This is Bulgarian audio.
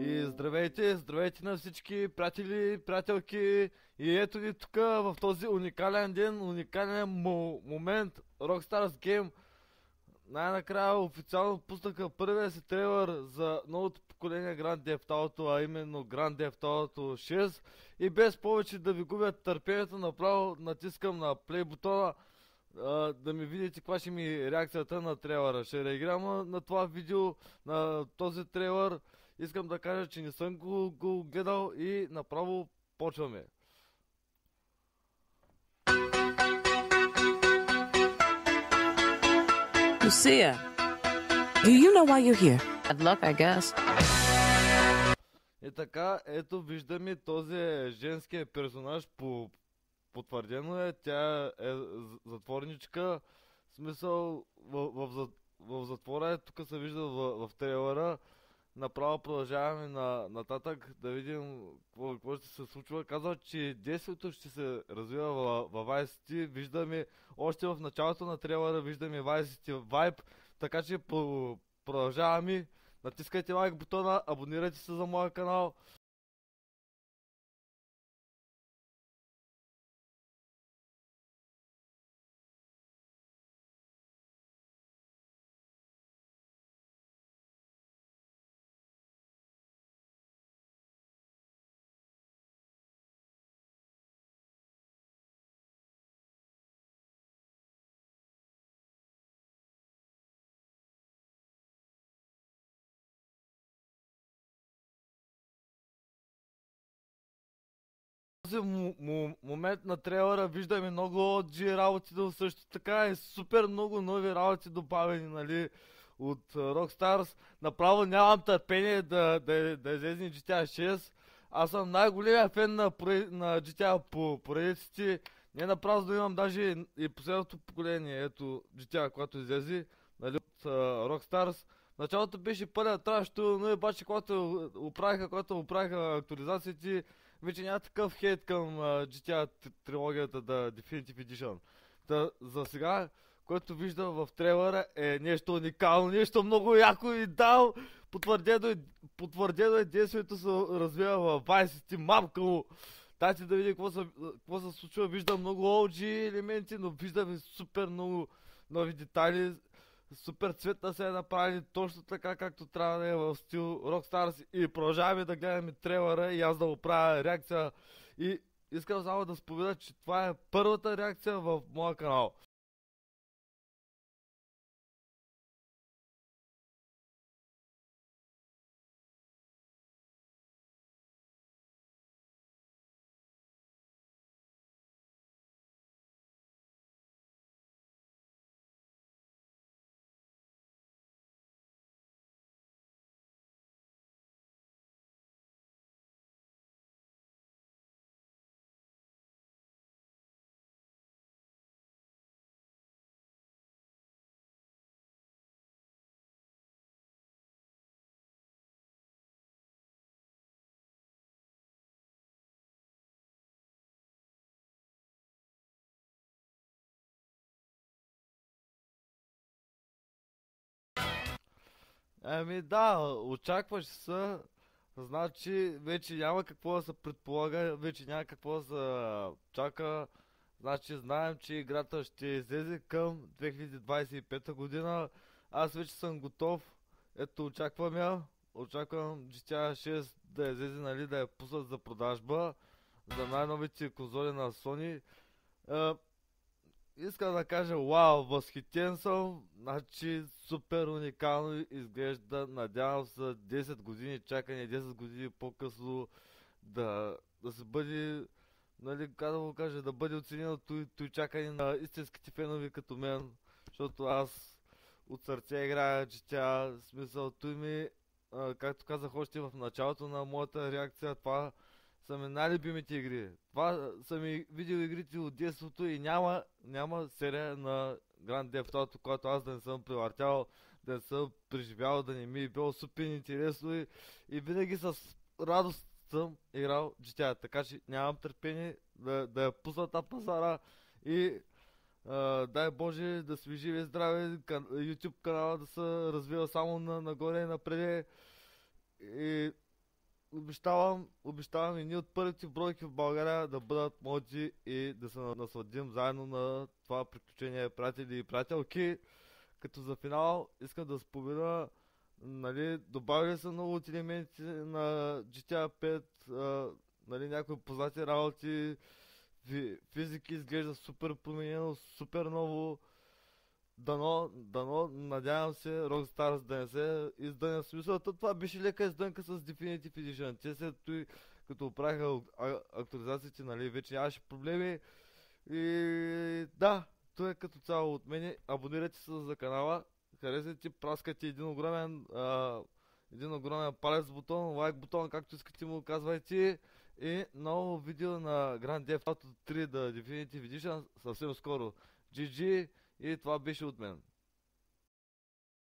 И здравейте, здравейте на всички приятели, приятелки. И ето ни тук в този уникален ден, уникален момент. Rockstar Game най-накрая официално пуснаха първия си трейлър за новото поколение Grand Theft Auto, а именно Grand Theft Auto 6. И без повече да ви губят търпението, направо натискам на play бутона, да ми видите каква ще ми е реакцията на трейлъра. Ще реагирам на това видео, на този трейлър. Искам да кажа, че не съм го гледал и направо почваме. Lucia, do you know why you're here? Bad luck, I guess. И така, ето виждаме този женския персонаж, потвърдено е, тя е затворничка, в смисъл в затвора е, тук се вижда в трейлера. Направо продължаваме нататък да видим какво ще се случва. Казва, че действието ще се развива в Vice City. Виждаме още в началото на трейлера, виждаме Vice City Vibe. Така че продължаваме. Натискайте лайк бутона, абонирайте се за моя канал. В този момент на трейлера виждаме много OG работи, но също така и супер много нови работи добавени, нали, от Rockstars. Направо нямам търпение да излезе GTA 6. Аз съм най-големия фен на GTA по поредиците. Не напразно имам даже и последното поколение, ето GTA, което излезе, нали, от Rockstars. Началото беше пълен трашто, но обаче когато оправиха актуализациите, вече няма такъв хейт към GTA трилогията да Definitive Edition. За сега, което виждам в трейлера е нещо уникално, нещо много яко и дал. Потвърдено е действието се развива в Vice City, мамка му. Дайте да видим какво се случва. Виждам много OG елементи, но виждам и супер много нови детайли. Супер цветна се е направили точно така, както трябва да е в стил Rockstars. И продължаваме да гледаме трейлера и аз да го правя реакция. И искам само да споделя, че това е първата реакция в моя канал. Ами да, очакваш се, значи вече няма какво да се предполага, вече няма какво да се чака. Значи знаем, че играта ще излезе към 2025 година. Аз вече съм готов. Ето очаквам я. Очаквам GTA 6 да излезе, нали, да я пуснат за продажба за най-новите конзоли на Sony. Искам да кажа, вау, възхитен съм, значи супер уникално изглежда, надявам се 10 години чакане, 10 години по-късно да се бъде, нали, как да го кажа, да бъде оценено той чакане на истинските фенове като мен, защото аз от сърце играя GTA, в смисъл той ми, както казах още в началото на моята реакция, това са ми най-любимите игри. Това са ми видеоигрите от детството и няма серия на Grand Theft Auto, която аз да не съм превъртял, да не съм преживял, да не ми е било супер интересно и винаги с радост съм играл GTA. Така че нямам търпение да я пуснат на пазара и дай Боже да сме живи и здрави, YouTube канала да се развива само нагоре и напред. И обещавам едни от първите бройки в България да бъдат млади и да се насладим заедно на това приключение, приятели и приятелки. Като за финал искам да спомена, нали, добавили са много от елементи на GTA 5, нали, някои познати работи, физики изглежда супер променено, супер ново. Дано, надявам се, Rockstars да не се издъня. В смисъл, това беше лека издънка с Definitive Edition. Те след той, като оправиха актуализациите, нали, вече нямаше проблеми. И да, това е като цяло от мене. Абонирайте се за канала, харесайте, праскайте един огромен палец бутон, лайк бутон, както искате му казвайте. И ново видео на Grand Theft Auto 3 The Definitive Edition съвсем скоро. GG, и това беше от мен.